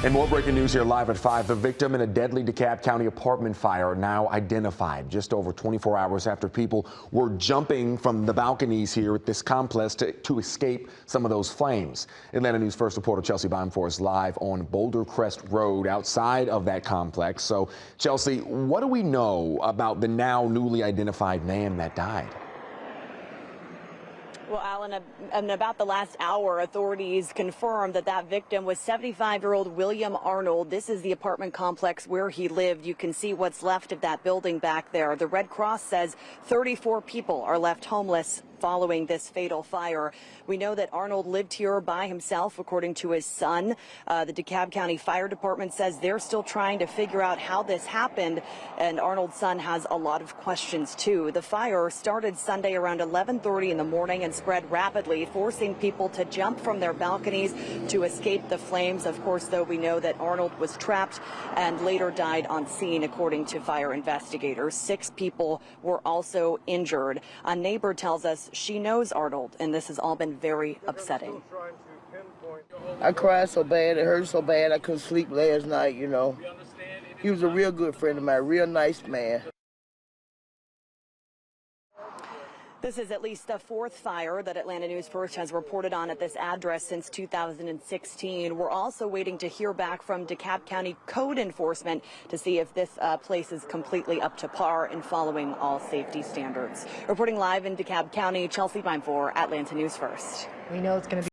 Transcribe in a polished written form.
And more breaking news here live at 5. The victim in a deadly DeKalb County apartment fire now identified just over 24 hours after people were jumping from the balconies here at this complex to escape some of those flames. Atlanta News First reporter Chelsea Baumfor is live on Boulder Crest Road outside of that complex. So, Chelsea, what do we know about the now newly identified man that died? Well, Alan, in about the last hour, authorities confirmed that victim was 75-year-old William Arnold. This is the apartment complex where he lived. You can see what's left of that building back there. The Red Cross says 34 people are left homeless following this fatal fire. We know that Arnold lived here by himself, according to his son. The DeKalb County Fire Department says they're still trying to figure out how this happened, and Arnold's son has a lot of questions, too. The fire started Sunday around 11:30 in the morning and spread rapidly, forcing people to jump from their balconies to escape the flames. Of course, though, we know that Arnold was trapped and later died on scene, according to fire investigators. 6 people were also injured. A neighbor tells us she knows Arnold, and this has all been very upsetting. I cried so bad, it hurt so bad, I couldn't sleep last night, you know. He was a real good friend of mine, real nice man. This is at least the 4th fire that Atlanta News First has reported on at this address since 2016. We're also waiting to hear back from DeKalb County Code Enforcement to see if this place is completely up to par in following all safety standards. Reporting live in DeKalb County, Chelsea Baumfor, Atlanta News First. We know it's going to be